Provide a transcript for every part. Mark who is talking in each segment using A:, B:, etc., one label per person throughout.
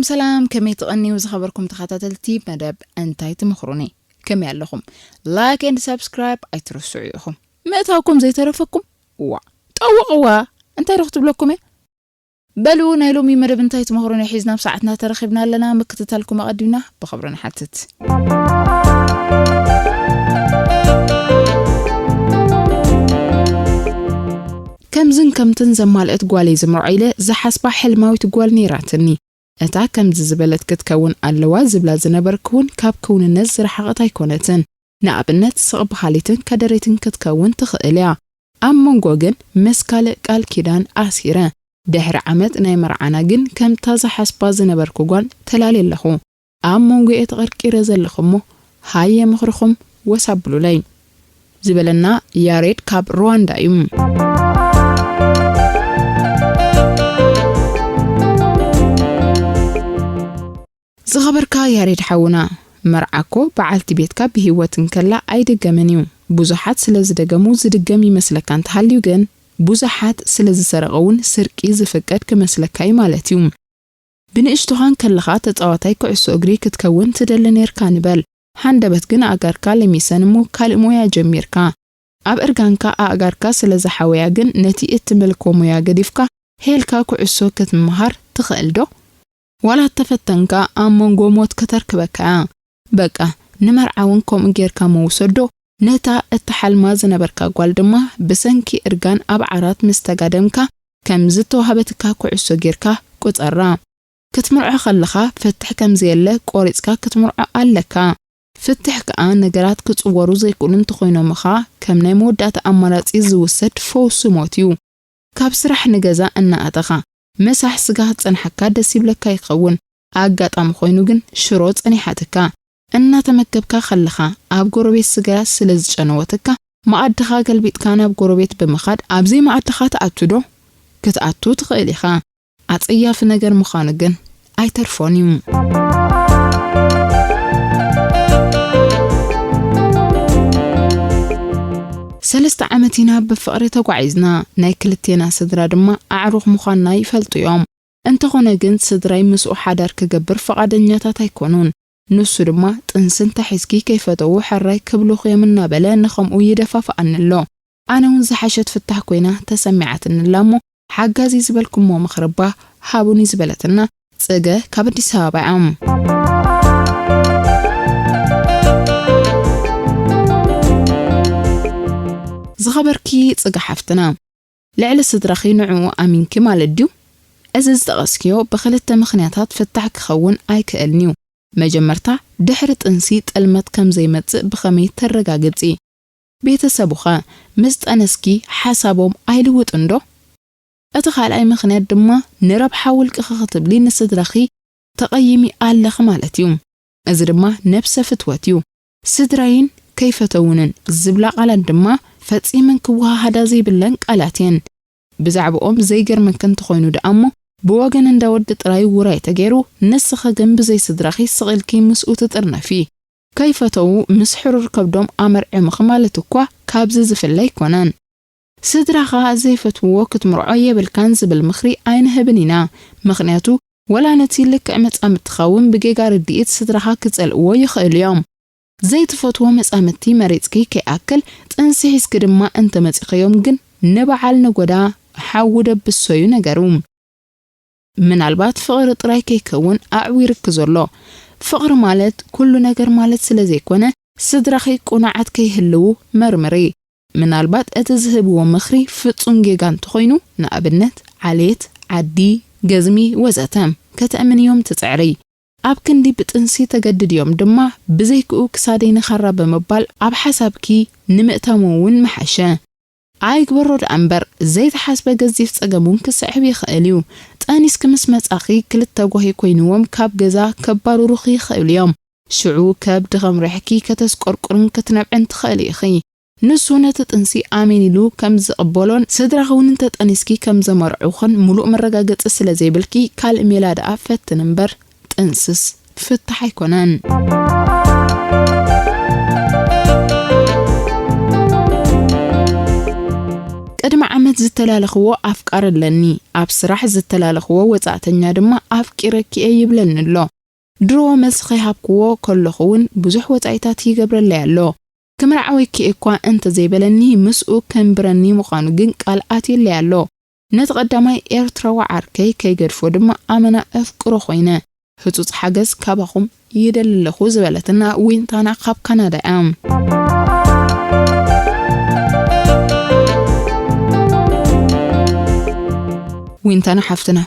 A: سلام كمي تغني وزخبركم تخاتلتي مدب انتاي تمخروني كمي علىكم لايك اند سبسكرايب ايترسعيكم متاكم زي ترفكم وا طوقوا انتي رختب لكم بلو نايلومي مدب انتاي تمخروني حيزنا بساعتنا ترخبنا لنا مكتتلكم اقدمنا بخبرنا حتت كم تنزم مالت قوالي زمرعيلة زحسبا حلماوي تقوال نيراتني اتا كم زبلت كتكون اللوا زبلا زنبر كون كاب كون النز رحقت ايكونتن نابنت صغب حاليتن كدريتن كتكون تخيليا امون غوغن مسكال قال كيدان اسيره دهر عمت ناي مرعانا جن كم تازا حسبا زنبر كوغان تلالي لخو امون غو اتغرقيره زلخمو هاي مخرخم وسابلو لي زبلنا ياريد كاب رواندا يم زغبركا ياريد حونا مرعاكو بعالتي بيتكا بهيوتن كلا ايدقمنيو بوزحات سلازدقمو زدقمي مسلكان تحاليو جن بوزحات سلازسرقون سرقي زفقاد كمسلكاي مالتيوم بنقشتوهان كاللخات تطاواتاي كعسو اقري كتكون تدلنير كانبال حاندبت جن اقاركا لميسانمو كالمويا جميركا اب ارغانكا اقاركا سلازحاويا جن نتي اتملكو مويا قديفكا هيلكا كعسو كتمهار تخيلدو ولا تفتنكا امونغو موت كتركبكا بقى نمرعاونكم غيركا موسدو نتا اتحال ما زنبركا قوالدما بسنكي ارغان اب عرات مستقادمكا كم زتو هبتكا كعسو غيركا قطرا كتمرعا خلخا فتح كم زيلا قوريصكا كتمرعا ألكا فتح كا نغرات كتصورو زيكونن تخوينو مخا كم ناي مودات امراصي زوسد فوس موتيو كاب سرح نغزا ان اتخا مسح سغا صنحكا دسيبلكا يخون اغاطام خوينو جن شرو صنيحاتكا ان تمكبكا خلخا اب غوربيت سغا سلز چنوتكا ማአድኻ ገልቢጥካ ናብ ጎረቤት በመኻድ ኣብዚ ማአድኻ ተኣትዶ ክትኣቱ ትኽእሊኻ ኣጽያፍ ነገር ምዃኑ ግን ኣይተርፎኒም ሰለስተ ዓመቲና በፍቅሪ ተጓዒዝና ናይ ክልቴና ስድራ ድማ ኣዕሩኽ ምዃንና ይፈልጥዮም እንተኾነ ግን ስድራይ ምስኡ ሓዳር ክገብር ፈቃደኛታት ኣይኮኑን ንሱ ድማ ጥንስን ተሕዝኪ ከይፈተው ሕራይ ክብሉኽ የምናበለ ንኸምኡ ይደፋፍኣንሎ ኣነውን ዝሓሸት ፍታሕ ኮይና ተሰሚዓትንላሞ ሓጋዚ ዝበልኩሞ መኽረባ ሃቡኒ ዝበለትና ጽገ ካብ አዲስ አበባ ዝኸበርኪ ጽገ ሓፍትና ልዕሊ ስድራኺ ንዕኡ ኣሚንኪ ማለት ድዩ እዚ ዝጠቐስክዮ ብኽልተ ምኽንያታት ፍታሕ ክኸውን ኣይክእልኒው መጀመርታ ድሕሪ ጥንሲ ጥልመት ከም ዘይመጽእ ብኸመይ ተረጋግጺ ቤተሰቡኻ ምስ ጠነስኪ ሓሳቦም ኣይልውጥንዶ እቲ ካልኣይ ምኽንያት ድማ ንረብሓ ውልቂ ክትብሊ ንስድራኺ ተቐይሚ ኣለኽ ማለት እዩ እዚ ድማ ነብሰ ፍትወት እዩ ስድራይን ከይፈተውንን ዝብላ ቃላት ድማ ፈጺመን ክወሃሃዳ ዘይብለን ቃላትን ብዛዕባኦም ዘይገርመከን ተኾይኑ ደኣሞ بوغن انداود ጥራይ ውራይ ተገይሩ ንስኸ ግን ብዘይ ስድራኺ ስቕልኪ ምስኡ ትጥርነፊ ከይፈተው ምስ ሕሩር ከብዶም ኣመርዕ ምኽማለት እኳ ካብዚ ዝፍለይ ኮነን ስድራኻ ዘይፈትዎ ክትምርዖ የብልካን ዝብል ምኽሪ ኣይንህብኒና ምኽንያቱ ወላ ነቲ ልክዕ መጻምትኻውን ብጌጋር ዲኢት ስድራኻ ክጸልእዎ ይኽእል እዮም ዘይትፈትዎ መጻምቲ መሬጽኪ ከይኣክል ጥንሲ ሒዝኪ ድማ እንተ መጽኺዮም ግን ንበዓል ንጎዳ ሓውደ ብሶዩ ነገሩ ምናልባት ፍቅር ጥራይ ከይከውን ኣዕዊር ክዘሎ ፍቅር ማለት ኩሉ ነገር ማለት ስለዘይኮነ ስድራኺ ቁናዓት ከይህልው መርምሪ ምናልባት እቲ ዝህብዎ ምኽሪ ፍጹም ጌጋን ተኾይኑ ንኣብነት ዓሌት ዓዲ ገዝሚ ወዘተም ከተእምንዮም ትጽዕሪ ኣብ ክንዲ ብጥንሲ ተገድድዮም ድማ ብዘይክኡ ክሳደይ ንኻራ በመባል ኣብ ሓሳብኪ ንምእታሞውን መሓሸ ኣይግበሮድ ኣምበር ዘይተሓስበ ገዚፍ ጸገሙን ክስዕብ ይኽእል እዩ ጠኒስክ ምስ መጻኺ ክልተ ጎሂ ኮይኑዎም ካብ ገዛ ከባሩሩኺ ይኽእል እዮም ሽዑ ከብ ድኸም ርሕኪ ከተስቆርቁርን ክትነብዕን ትኽእል ኢኺ ንሱ ነቲ ጥንሲ ኣሜን ኢሉ ከም ዝቕበሎን ስድራኸውን እንተ ጠኒስኪ ከም ዘመርዑኽን ሙሉእ መረጋገፂ ስለ ዘይብልኪ ካልእ ሜላ ደኣ ፈትን እምበር ጥንስስ ፍታሕ ኣይኮነን ዝተላለኽዎ ኣፍቃርለኒ ኣብ ስራሕ ዝተላለኽዎ ወጻእተኛ ድማ ኣፍቂረኪ ይብለንሎ ድሮ መስኺ ሃብክዎ ከለኹውን ብዙሕ ወጻኢታት ይገብረለይ ኣሎ ክምርዓወይኪ እኳ እንተ ዘይበለኒ ምስኡ ከንብረኒ ምዃኑ ግን ቃል ኣትየለይ ኣሎ ነቲ ቀዳማይ ኤርትራዊ ዓርከይ ከይገድፎ ድማ ኣመና ኣፍቅሮ ኮይነ ህጹጽ ሓገዝ ካባኹም ይደልለኹ ዝበለትና ዊንታና ካብ ካናዳ ኣም ዊንታና ሓፍትና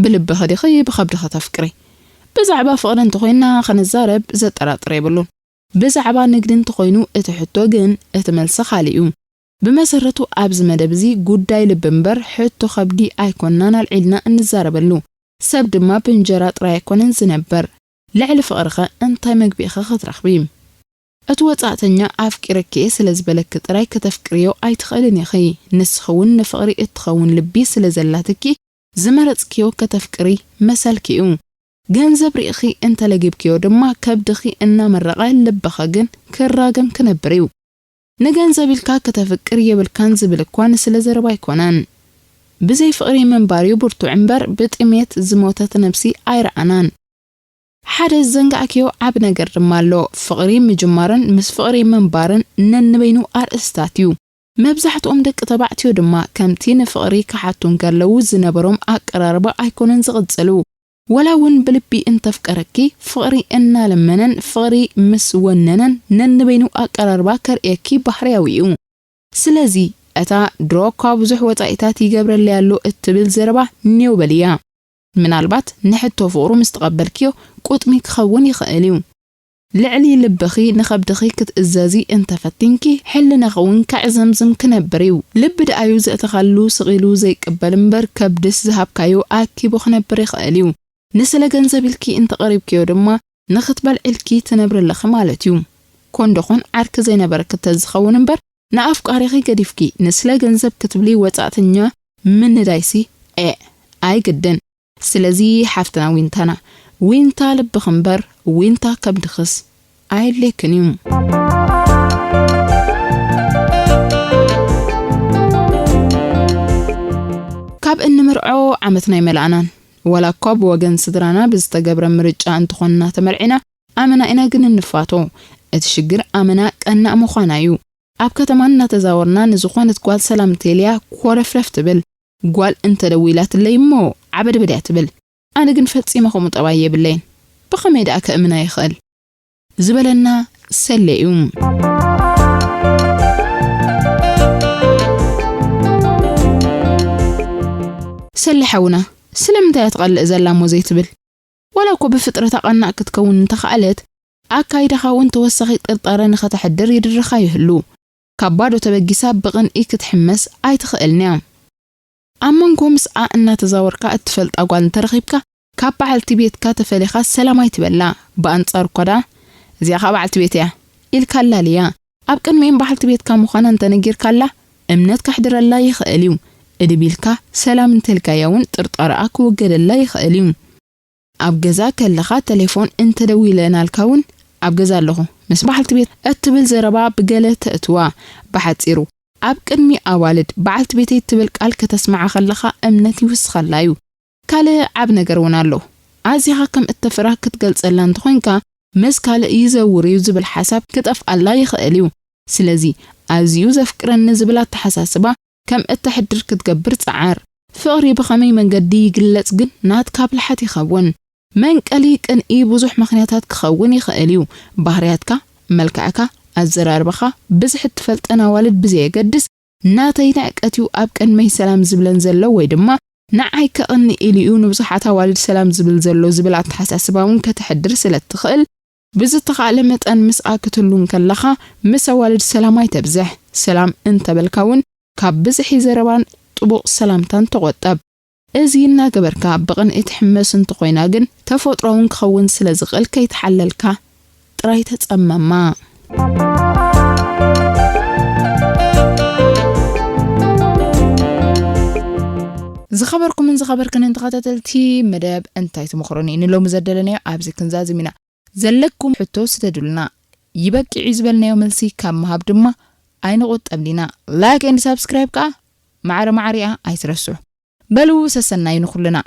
A: ብልብ ኸዲኺ ብኸብድኸ ተፍቅሪ ብዛዕባ ፍቕሪ እንተኾይና ኸነዛረብ ዘጠራጥር የብሉን ብዛዕባ ንግዲ እንተኾይኑ እቲ ሕቶ ግን እቲ መልሲ ኻሊኡ ብመሰረቱ ኣብዚ መደብ እዚ ጉዳይ ልብ እምበር ሕቶ ኸብዲ ኣይኮንናን ኣልዒልና እንዛረበሉ ሰብ ድማ ብእንጀራ ጥራይ ኣይኮነን ዝነበር ልዕሊ ፍቕርኸ እንታይ መግቢእኸ ክትረኽቢ እቲ ወጻእተኛ ኣፍቂረኪ ስለ ዝበለክ ጥራይ ከተፍቅርዮ ኣይትኽእልን ኢኺ ንስኸውን ንፍቕሪ እትኸውን ልቢ ስለ ዘላትኪ ዝመረጽክዮ ከተፍቅሪ መሰልኪኡ ገንዘብ ርኢኺ እንተለጊብክዮ ድማ ከብድኺ እናመረቐ ልብኻ ግን ክራገም ክነብር እዩ ንገንዘብ ኢልካ ከተፍቅር የብልካን ዝብል እኳን ስለ ዘረባ ኣይኮነን ብዘይ ፍቕሪ መንባርዩ ብርቱዕ እምበር ብጥሜት ዝሞተት ነፍሲ ኣይረኣናን ሓደ ዘንጋዕክዮ ዓብ ነገር ድማ ኣሎ ፍቕሪ ምጅማርን ምስ ፍቕሪ መንባርን ነንበይኑ ኣርእስታት እዩ መብዛሕትኦም ደቂ ተባዕትዮ ድማ ከምቲ ንፍቕሪ ክሓቱን ከለዉ ዝነበሮም ኣቀራርባ ኣይኮነን ዝቕጽሉ ወላውን ብልቢ እንተፍቀረኪ ፍቕሪ እናለመነን ፍቕሪ ምስ ወነነን ነንበይኑ ኣቀራርባ ከርእየኪ ባህርያዊ እዩ ስለዚ እታ ድሮኳ ብዙሕ ወጻኢታት ይገብረለይ ኣሎ እትብል ዘረባ ኔውበልያ ምናልባት ንሕቶ ፍቕሩ ምስ ተቐበልክዮ ቁጥሚ ክኸውን ይኽእል እዩ ልዕሊ ልብኺ ንኸብድኺ ክትእዘዚ እንተፈቲንኪ ሕልነኸውን ካዕዘምዝም ክነብር እዩ ልቢ ደኣዩ ዘእተኻሉ ስቒሉ ዘይቅበል እምበር ከብድስ ዝሃብካዮ ኣኪቡ ክነብር ይኽእል እዩ ንስለ ገንዘብ ኢልኪ እንተቐሪብክዮ ድማ ንኽትበልዕልኪ ትነብርለኺ ማለት እዩ ኮንዶኾን ዓርኪ ዘይነበረክ ተዝኸውን እምበር ንኣፍቃሪኺ ገዲፍኪ ንስለ ገንዘብ ክትብሊ ወጻእተኛ ምንዳይሲ ኣይግድን ስለዚ ሓፍትና ዊንታና ዊንታ ልብኽ እምበር ዊንታ ከብድኽስ ኣይድሌክን እዩ ካብ እንምርዖ ዓመትና ይመልኣናን ወላ እኳ ብወገን ስድራና ብዝተገብረ ምርጫ እንትኾንና ተመርዒና ኣመና ኢና ግን እንፋቶ እቲ ሽግር ኣመና ቀናእ ምዃና እዩ ኣብ ከተማን እናተዛወርና ንዝኾነት ጓል ሰላም ቴልያ ኮረፍረፍ ትብል ጓል እንተደዊላትለይ እሞ ዓበድበድያ ትብል ኣነ ግን ፈጺመ ከምኡ ጠባይ የብለይን ብኸመይ ደኣ ከእምና ይኽእል ዝበለና ሰለዩ ሰሊሐውና ስለምንታይ ትቐልእ ዘላ ሞ ዘይትብል ወላ እኮ ብፍጥረታ ቀናእ ክትከውን እንተኽኣለት ኣካይዳኻ እውን ተወሳኺ ጥርጣረ ንኸተሕድር ይድርኻ ይህሉ ካብ ባዶ ተበጊሳ ብቕንኢ ክትሕመስ ኣይትኽእልንያ ኣብ መንጎ ምስኣ እናተዛወርካ እትፈልጣ ጓል እንተረኺብካ ካብ በዓልቲ ቤትካ ተፈሊኻ ሰላማይ ትበላ ብኣንጻር ኮዳ እዚኣ ካብ በዓልቲ ቤት እያ ኢልካ ኣላልያ ኣብ ቅድሚን በዓልቲ ቤትካ ምዃና እንተነጊርካላ እምነት ካሕድረላ ይኽእል እዩ እድቢልካ ሰላም እንተልካያ እውን ጥርጣረኣ ክውገደላ ይኽእል እዩ ኣብ ገዛ ከለኻ ቴሌፎን እንተደዊለናልካ እውን ኣብ ገዛ ኣለኹ ምስ በዓልቲ ቤት እትብል ዘረባ ብገለ ተእትዋ ብሓፂሩ ኣብ ቅድሚ ኣዋልድ በዓልቲ ቤተይ ትብል ቃል ከተስማዓ ከለኻ እምነት ይውስኸላ እዩ ካልእ ዓብ ነገር እውን ኣሎ ኣዚኻ ከም እተፍራ ክትገልጸላ እንተኾንካ ምስ ካልእ ይዘውር እዩ ዝብል ሓሳብ ክጠፍኣላ ይኽእል እዩ ስለዚ ኣዝዩ ዘፍቅረኒ ዝብል ኣተሓሳስባ ከም እተሕድር ክትገብር ጸዓር ፍቕሪ ብኸመይ መንገዲ ይግለጽ ግን ናትካ ብልሓት ይኸውን መንቀሊ ቅንኢ ብዙሕ ምኽንያታት ክኸውን ይኽእል እዩ ባህርያትካ መልክዕካ ኣዘራርባኻ ብዙሕ ትፈልጠና ዋልድ ብዘየገድስ ናተይ ንዕቀትዩ ኣብ ቅድመይ ሰላም ዝብለን ዘሎ ወይ ድማ ንዓይ ከቕኒ ኢልዩ ንብዙሓት ዋልድ ሰላም ዝብል ዘሎ ዝብል ኣተሓሳስባ እውን ከተሕድር ስለትኽእል ብዝተኻእለ መጠን ምስኣ ክትህሉን ከለኻ ምስ ዋልድ ሰላማይ ተብዝሕ ሰላም እንተበልካ እውን ካብ ብዝሒ ዘረባን ጥቡቕ ሰላምታን ተቆጠብ እዚ እናገበርካ ብቕንኢ ትሕመስ እንተኾይና ግን ተፈጥሮውን ክኸውን ስለ ዝኽእል ከይተሓለልካ ጥራይ ተጸመማ ዝኸበርኩምን ዝኸበርክን እንተኸታተልቲ መደብ እንታይ ትምኽሩኒ ንሎም ዘደለናዮ ኣብዚ ክንዛዝሚና ዘለኩም ሕቶ ስተድሉና ይበቂዕ ዝበልናዮ መልሲ ካብ መሃብ ድማ ኣይንቆጠብሊና ላይክ ኤንድ ሰብስክራይብ ካ معريا أيترسو بلو سسناي نخلنا